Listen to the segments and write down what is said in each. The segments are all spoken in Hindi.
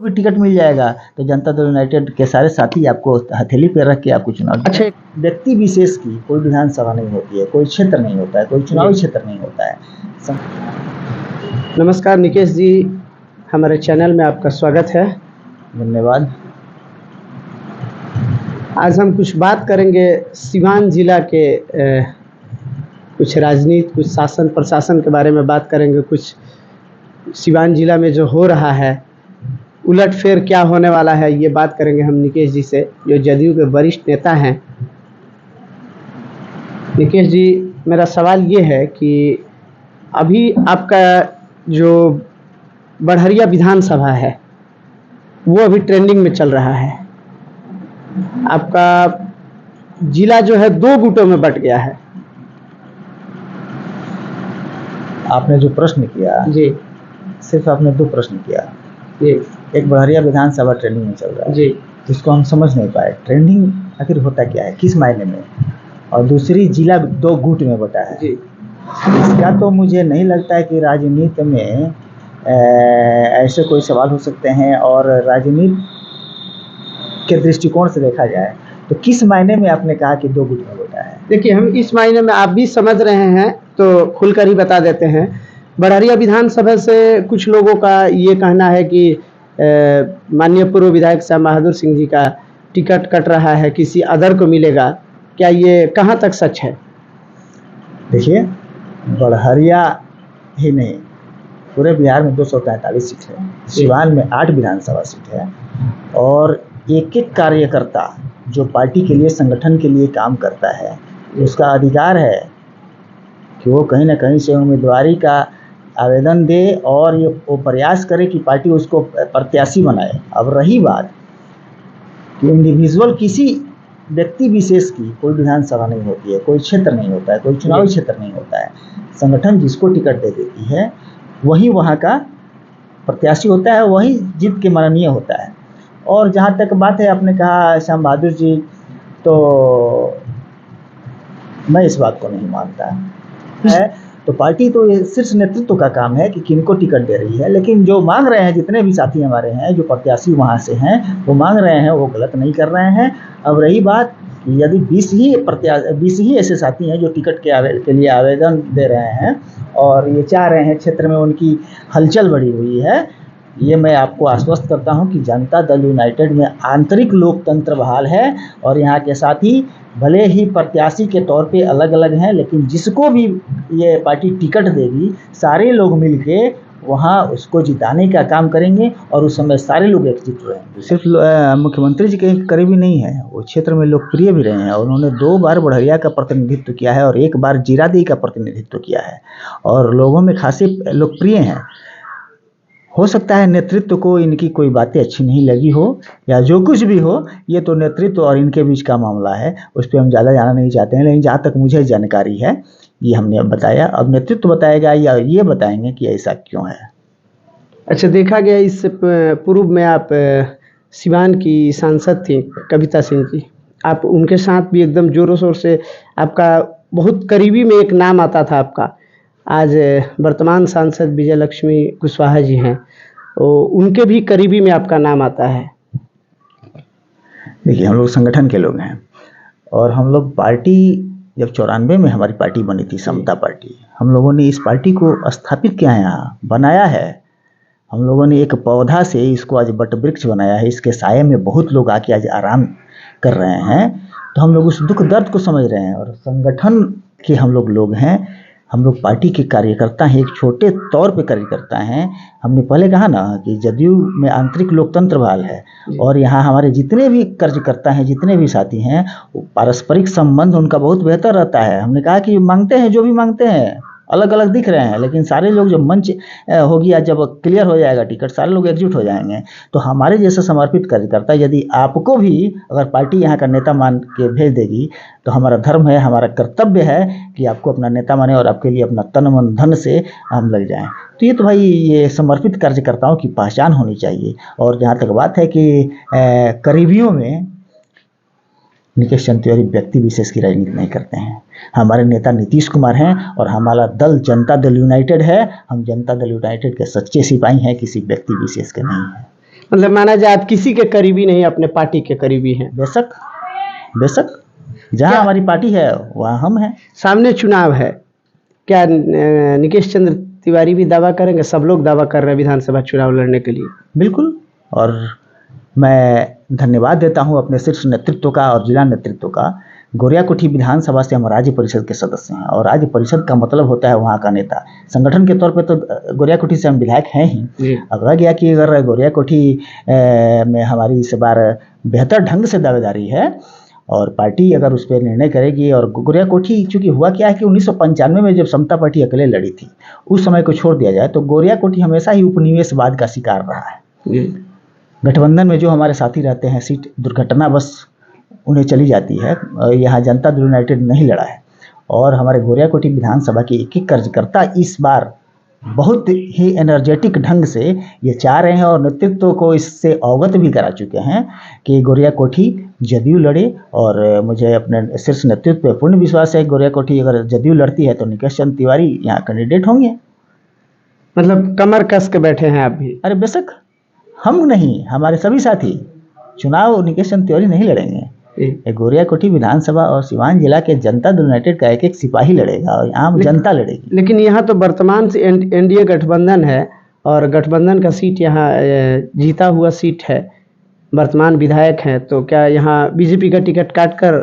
भी टिकट मिल जाएगा तो जनता दल यूनाइटेड के सारे साथी आपको हथेली पे रख के आपको चुनाव। अच्छा, व्यक्ति विशेष की कोई विधानसभा नहीं होती है, कोई क्षेत्र नहीं होता है, कोई चुनावी क्षेत्र नहीं होता है। नमस्कार निकेश जी, हमारे चैनल में आपका स्वागत है। धन्यवाद। आज हम कुछ बात करेंगे सिवान जिला के कुछ राजनीति, कुछ शासन प्रशासन के बारे में बात करेंगे। कुछ सिवान जिला में जो हो रहा है, उलटफेर क्या होने वाला है, ये बात करेंगे हम निकेश जी से, जो जदयू के वरिष्ठ नेता हैं। निकेश जी, मेरा सवाल ये है कि अभी आपका जो बढ़हरिया विधानसभा है वो अभी ट्रेंडिंग में चल रहा है। आपका जिला जो है 2 गुटों में बट गया है। आपने जो प्रश्न किया जी, सिर्फ आपने 2 प्रश्न किया जी, एक बढ़हरिया विधानसभा ट्रेंडिंग में चल रहा है जी, जिसको हम समझ नहीं पाए ट्रेंडिंग आखिर होता क्या है, किस मायने में, और दूसरी जिला 2 गुट में बटा है। जी, इसका तो मुझे नहीं लगता है कि राजनीति में ऐसे कोई सवाल हो सकते हैं। और राजनीति के दृष्टिकोण से देखा जाए तो किस मायने में आपने कहा कि 2 गुट में बटा है? देखिए, हम इस मायने में, आप भी समझ रहे हैं तो खुलकर ही बता देते हैं। बढ़हरिया विधानसभा से कुछ लोगों का ये कहना है कि माननीय पूर्व विधायक श्याम बहादुर सिंह जी का टिकट कट रहा है, किसी अदर को मिलेगा। क्या ये कहाँ तक सच है? देखिए, बढ़हरिया ही नहीं, पूरे बिहार में 243 सीट है, सिवान में 8 विधानसभा सीट है, और एक एक कार्यकर्ता जो पार्टी के लिए, संगठन के लिए काम करता है, उसका अधिकार है कि वो कहीं ना कहीं से उम्मीदवारी का आवेदन दे और वो प्रयास करे कि पार्टी उसको प्रत्याशी बनाए। अब रही बात कि इंडिविजुअल किसी व्यक्ति विशेष की कोई विधानसभा नहीं होती है, कोई क्षेत्र नहीं होता है, कोई चुनावी क्षेत्र नहीं होता है। संगठन जिसको टिकट दे देती है वही वहाँ का प्रत्याशी होता है, वही जीत के माननीय होता है। और जहाँ तक बात है, आपने कहा श्याम बहादुर जी, तो मैं इस बात को नहीं मानता है। तो पार्टी तो ये शीर्ष नेतृत्व का काम है कि किनको टिकट दे रही है, लेकिन जो मांग रहे हैं, जितने भी साथी हमारे हैं, जो प्रत्याशी वहाँ से हैं, वो मांग रहे हैं, वो गलत नहीं कर रहे हैं। अब रही बात, यदि 20 ही ऐसे साथी हैं जो टिकट के लिए आवेदन दे रहे हैं और ये चाह रहे हैं, क्षेत्र में उनकी हलचल बढ़ी हुई है, ये मैं आपको आश्वस्त करता हूं कि जनता दल यूनाइटेड में आंतरिक लोकतंत्र बहाल है। और यहाँ के साथी भले ही प्रत्याशी के तौर पे अलग अलग हैं, लेकिन जिसको भी ये पार्टी टिकट देगी, सारे लोग मिलके वहाँ उसको जिताने का काम करेंगे और उस समय सारे लोग एकजुट रहेंगे। सिर्फ मुख्यमंत्री जी के करीबी नहीं है, वो क्षेत्र में लोकप्रिय भी रहे हैं। और उन्होंने 2 बार बढ़हरिया का प्रतिनिधित्व किया है और 1 बार जीरादेई का प्रतिनिधित्व किया है, और लोगों में खासे लोकप्रिय हैं। हो सकता है नेतृत्व को इनकी कोई बातें अच्छी नहीं लगी हो, या जो कुछ भी हो, ये तो नेतृत्व और इनके बीच का मामला है, उस पर हम ज़्यादा जाना नहीं चाहते हैं। लेकिन जहाँ तक मुझे जानकारी है, ये हमने बताया, अब नेतृत्व बताएगा या ये बताएंगे कि ऐसा क्यों है। अच्छा, देखा गया इससे पूर्व में आप सिवान की सांसद थी कविता सिंह जी, आप उनके साथ भी एकदम जोरों शोर से, आपका बहुत करीबी में एक नाम आता था आपका। आज वर्तमान सांसद विजय लक्ष्मी कुशवाहा जी हैं, तो उनके भी करीबी में आपका नाम आता है। देखिए, हम लोग संगठन के लोग हैं, और हम लोग पार्टी, जब 94 में हमारी पार्टी बनी थी, समता पार्टी, हम लोगों ने इस पार्टी को स्थापित किया है, यहाँ बनाया है। हम लोगों ने एक पौधा से इसको आज बट वृक्ष बनाया है, इसके साये में बहुत लोग आके आज आराम कर रहे हैं। तो हम लोग उस दुख दर्द को समझ रहे हैं, और संगठन के हम लोग हैं। हम लोग पार्टी के कार्यकर्ता हैं, एक छोटे तौर पे कार्यकर्ता हैं। हमने पहले कहा ना कि जदयू में आंतरिक लोकतंत्र बहाल है, और यहाँ हमारे जितने भी कार्यकर्ता हैं, जितने भी साथी हैं, पारस्परिक संबंध उनका बहुत बेहतर रहता है। हमने कहा कि मांगते हैं, जो भी मांगते हैं, अलग अलग दिख रहे हैं, लेकिन सारे लोग जब मंच हो गया, जब क्लियर हो जाएगा टिकट, सारे लोग एकजुट हो जाएंगे। तो हमारे जैसे समर्पित कार्यकर्ता, यदि आपको भी अगर पार्टी यहाँ का नेता मान के भेज देगी, तो हमारा धर्म है, हमारा कर्तव्य है कि आपको अपना नेता माने और आपके लिए अपना तन मन धन से हम लग जाएं। तो ये तो भाई, ये समर्पित कार्यकर्ताओं की पहचान होनी चाहिए। और जहाँ तक बात है कि करीबियों में निकेश चंद तिवारी व्यक्ति विशेष की राजनीति नहीं करते हैं। हमारे नेता नीतीश कुमार हैं, और हमारा दल जनता दल यूनाइटेड है। हम जनता दल यूनाइटेड के सच्चे सिपाही हैं, किसी व्यक्ति विशेष के नहीं हैं। मतलब माना जाए आप किसी के करीबी नहीं, अपने पार्टी के करीबी हैं। बेशक, बेशक, जहाँ क्या हमारी पार्टी है वहाँ हम हैं। सामने चुनाव है, क्या निकेश चंद्र तिवारी भी दावा करेंगे? सब लोग दावा कर रहे हैं विधानसभा चुनाव लड़ने के लिए। बिल्कुल। और मैं धन्यवाद देता हूँ अपने शीर्ष नेतृत्व का और जिला नेतृत्व का। गोरियाकोठी विधानसभा से हम राज्य परिषद के सदस्य हैं और राज्य परिषद का मतलब होता है वहाँ का नेता। संगठन के तौर पे तो गोरियाकोठी से हम विधायक हैं ही। अब रह गया कि अगर गोरियाकोठी में हमारी इस बार बेहतर ढंग से दावेदारी है और पार्टी अगर उस पर निर्णय करेगी। और गोरियाकोठी चूँकि हुआ क्या है कि 1995 में जब समता पार्टी अकेले लड़ी थी, उस समय को छोड़ दिया जाए तो गोरियाकोठी हमेशा ही उपनिवेशवाद का शिकार रहा है। गठबंधन में जो हमारे साथी रहते हैं, सीट दुर्घटनावश उन्हें चली जाती है। यहाँ जनता दल यूनाइटेड नहीं लड़ा है और हमारे गोरियाकोठी विधानसभा के एक एक कार्यकर्ता इस बार बहुत ही एनर्जेटिक ढंग से ये चाह रहे हैं और नेतृत्व को इससे अवगत भी करा चुके हैं कि गोरियाकोठी जदयू लड़े। और मुझे अपने शीर्ष नेतृत्व पर पूर्ण विश्वास है कि गोरियाकोठी अगर जदयू लड़ती है तो निकेश चंद्र तिवारी यहाँ कैंडिडेट होंगे। मतलब कमर कस के बैठे हैं आप भी? अरे बेशक, हम नहीं, हमारे सभी साथी। चुनाव निकेश चंद्र तिवारी नहीं लड़ेंगे। गोरियाकोठी विधानसभा और सिवान जिला के जनता दल यूनाइटेड का एक एक सिपाही लड़ेगा और आम जनता लड़ेगी। लेकिन यहाँ तो वर्तमान से एनडीए गठबंधन है और गठबंधन का सीट यहाँ जीता हुआ सीट है, वर्तमान विधायक हैं, तो क्या यहाँ बीजेपी का टिकट काट कर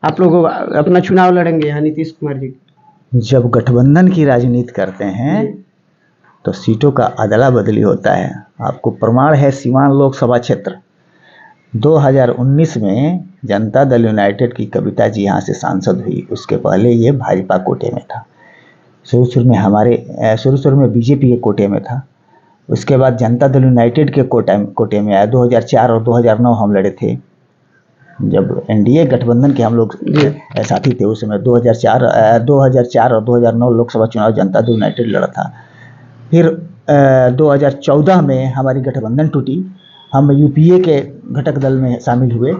आप लोग अपना चुनाव लड़ेंगे यहाँ नीतीश कुमार जी? जब गठबंधन की राजनीति करते हैं तो सीटों का अदला बदली होता है। आपको प्रमाण है, सिवान लोकसभा क्षेत्र 2019 में जनता दल यूनाइटेड की कविता जी यहाँ से सांसद हुई। उसके पहले ये भाजपा कोटे में था। शुरू में बीजेपी के कोटे में था। उसके बाद जनता दल यूनाइटेड के कोटे में आया। 2004 और 2009 हम लड़े थे, जब एनडीए गठबंधन के हम लोग साथी थे। उस समय 2004 और 2009 लोकसभा चुनाव जनता दल यूनाइटेड लड़ा था। फिर 2014 में हमारी गठबंधन टूटी, हम यूपीए के घटक दल में शामिल हुए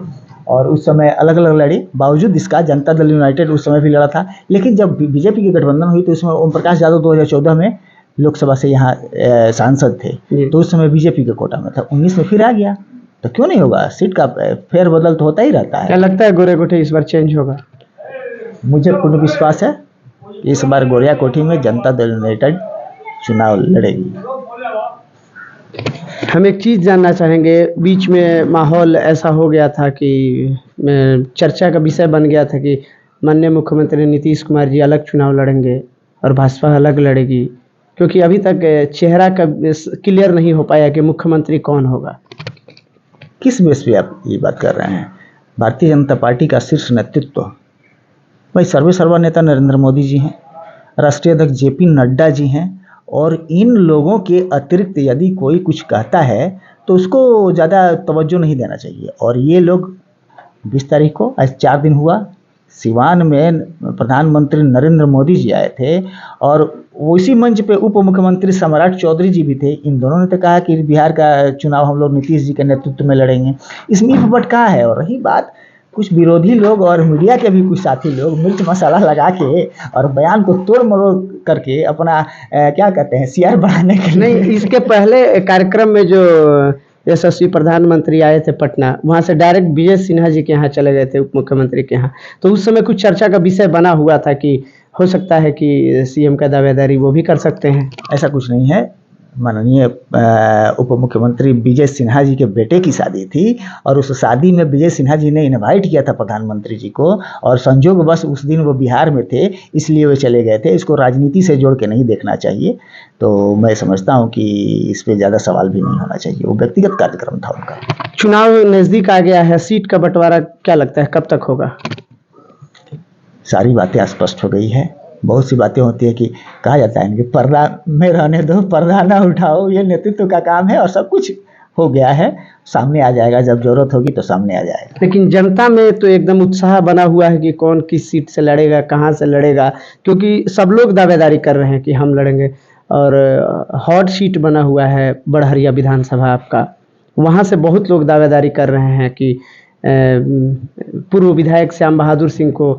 और उस समय अलग अलग लड़े। बावजूद इसका जनता दल यूनाइटेड उस समय भी लड़ा था। लेकिन जब बीजेपी की गठबंधन हुई तो उसमें ओम प्रकाश यादव 2014 में लोकसभा से यहाँ सांसद थे, तो उस समय बीजेपी के कोटा में था। 19 में फिर आ गया, तो क्यों नहीं होगा? सीट का फेरबदल तो होता ही रहता है। क्या लगता है गोरियाकोठी इस बार चेंज होगा? मुझे पूर्ण विश्वास है इस बार गोरियाकोठी में जनता दल यूनाइटेड चुनाव लड़ेगी। हम एक चीज़ जानना चाहेंगे, बीच में माहौल ऐसा हो गया था कि चर्चा का विषय बन गया था कि माननीय मुख्यमंत्री नीतीश कुमार जी अलग चुनाव लड़ेंगे और भाजपा अलग लड़ेगी, क्योंकि अभी तक चेहरा का क्लियर नहीं हो पाया कि मुख्यमंत्री कौन होगा। किस बेस पे आप ये बात कर रहे हैं? भारतीय जनता पार्टी का शीर्ष नेतृत्व भाई सर्वा नेता नरेंद्र मोदी जी हैं, राष्ट्रीय अध्यक्ष जेपी नड्डा जी हैं, और इन लोगों के अतिरिक्त यदि कोई कुछ कहता है तो उसको ज़्यादा तवज्जो नहीं देना चाहिए। और ये लोग 20 तारीख को, आज 4 दिन हुआ, सिवान में प्रधानमंत्री नरेंद्र मोदी जी आए थे और उसी मंच पे उप मुख्यमंत्री सम्राट चौधरी जी भी थे। इन दोनों ने तो कहा कि बिहार का चुनाव हम लोग नीतीश जी के नेतृत्व में लड़ेंगे। इसमें भटका है। और रही बात कुछ विरोधी लोग और मीडिया के भी कुछ साथी लोग मिर्च मसाला लगा के और बयान को तोड़ मरोड़ करके अपना क्या कहते हैं सीआर बढ़ाने के लिए। नहीं, इसके पहले कार्यक्रम में जो यशस्वी प्रधानमंत्री आए थे पटना, वहाँ से डायरेक्ट विजय सिन्हा जी के यहाँ चले गए थे, उप मुख्यमंत्री के यहाँ। तो उस समय कुछ चर्चा का विषय बना हुआ था कि हो सकता है कि सीएम का दावेदारी वो भी कर सकते हैं। ऐसा कुछ नहीं है। माननीय उप मुख्यमंत्री विजय सिन्हा जी के बेटे की शादी थी और उस शादी में विजय सिन्हा जी ने इनवाइट किया था प्रधानमंत्री जी को, और संजोग बस उस दिन वो बिहार में थे इसलिए वे चले गए थे। इसको राजनीति से जोड़ के नहीं देखना चाहिए। तो मैं समझता हूँ कि इस पर ज़्यादा सवाल भी नहीं होना चाहिए। वो व्यक्तिगत कार्यक्रम था उनका। चुनाव नज़दीक आ गया है, सीट का बंटवारा क्या लगता है कब तक होगा? सारी बातें स्पष्ट हो गई है। बहुत सी बातें होती है कि कहा जाता है कि पर्दा में रहने दो, पर्दा ना उठाओ, ये नेतृत्व का काम है और सब कुछ हो गया है। सामने आ जाएगा, जब जरूरत होगी तो सामने आ जाएगा। लेकिन जनता में तो एकदम उत्साह बना हुआ है कि कौन किस सीट से लड़ेगा, कहाँ से लड़ेगा, क्योंकि सब लोग दावेदारी कर रहे हैं कि हम लड़ेंगे। और हॉट सीट बना हुआ है बड़हरिया विधानसभा आपका, वहाँ से बहुत लोग दावेदारी कर रहे हैं कि पूर्व विधायक श्याम बहादुर सिंह को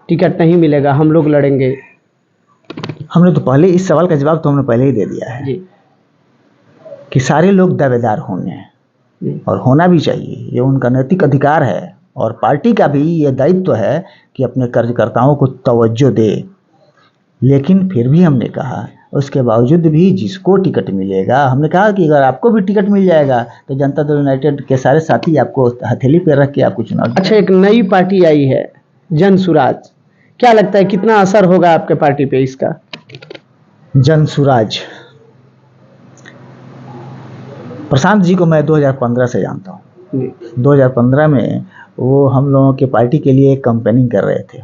टिकट नहीं मिलेगा, हम लोग लड़ेंगे। हमने तो पहले इस सवाल का जवाब तो हमने पहले ही दे दिया है जी कि सारे लोग दावेदार होंगे। और होना भी चाहिए, ये उनका नैतिक अधिकार है। और पार्टी का भी ये दायित्व है कि अपने कार्यकर्ताओं को तवज्जो दे। लेकिन फिर भी हमने कहा, उसके बावजूद भी जिसको टिकट मिलेगा, हमने कहा कि अगर आपको भी टिकट मिल जाएगा तो जनता दल यूनाइटेड के सारे साथी आपको हथेली पे रख के आपको चुनाव। अच्छा, एक नई पार्टी आई है जन सुराज, क्या लगता है कितना असर होगा आपके पार्टी पे इसका? जन सुराज, प्रशांत जी को मैं 2015 से जानता हूँ। 2015 में वो हम लोगों के पार्टी के लिए कैंपेनिंग कर रहे थे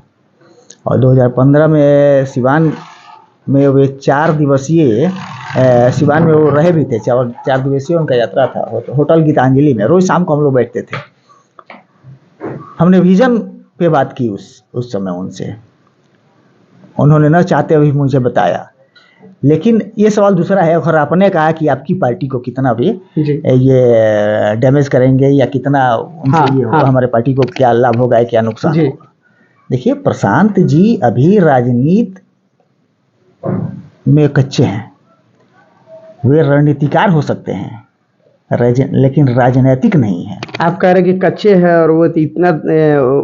और 2015 में सिवान में वे 4 दिवसीय सिवान में वो रहे भी थे। 4 दिवसीय उनका यात्रा था होटल गीतांजलि में। रोज शाम को हम लोग बैठते थे, हमने विजन पे बात की उस समय उनसे। उन्होंने न चाहते हुए मुझे बताया। लेकिन ये सवाल दूसरा है, अगर आपने कहा कि आपकी पार्टी को कितना भी ये डैमेज करेंगे या कितना उनसे ये होगा, हमारे पार्टी को क्या लाभ होगा क्या नुकसान होगा। देखिए, प्रशांत जी अभी राजनीति में कच्चे हैं। वे रणनीतिकार हो सकते हैं लेकिन राजनीतिक नहीं है। आप कह रहे हैं कि कच्चे हैं और वो इतना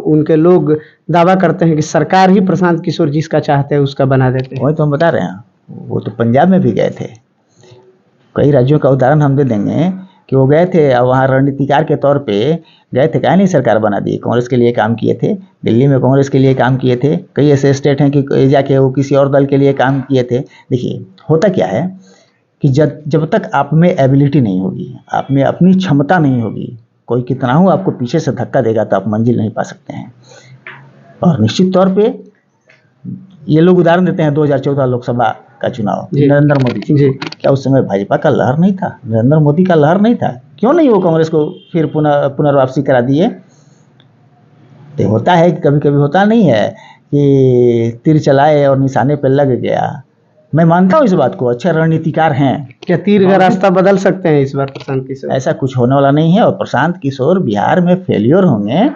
उनके लोग दावा करते हैं कि सरकार ही प्रशांत किशोर जिसका चाहते हैं उसका बना देते हैं। वही तो हम बता रहे हैं, वो तो पंजाब में भी गए थे। कई राज्यों का उदाहरण हम दे देंगे कि वो गए थे और वहाँ रणनीतिकार के तौर पे गए थे। क्या नहीं सरकार बना दी, कांग्रेस के लिए काम किए थे, दिल्ली में कांग्रेस के लिए काम किए थे। कई ऐसे स्टेट हैं कि जाके वो किसी और दल के लिए काम किए थे। देखिए, होता क्या है कि जब तक आप में एबिलिटी नहीं होगी, आप में अपनी क्षमता नहीं होगी, कोई कितना हो आपको पीछे से धक्का देगा तो आप मंजिल नहीं पा सकते हैं। और निश्चित तौर पे ये लोग उदाहरण देते हैं 2014 लोकसभा का चुनाव, नरेंद्र मोदी जी, क्या उस समय भाजपा का लहर नहीं था? नरेंद्र मोदी का लहर नहीं था? क्यों नहीं वो कांग्रेस को फिर पुनर्वापसी करा दिए? तो होता है कि कभी कभी होता नहीं है कि तीर चलाए और निशाने पर लग गया। मैं मानता हूँ इस बात को, अच्छे रणनीतिकार हैं। क्या तीर का रास्ता बदल सकते हैं इस बार प्रशांत किशोर? ऐसा कुछ होने वाला नहीं है। और प्रशांत किशोर बिहार में फेलियर होंगे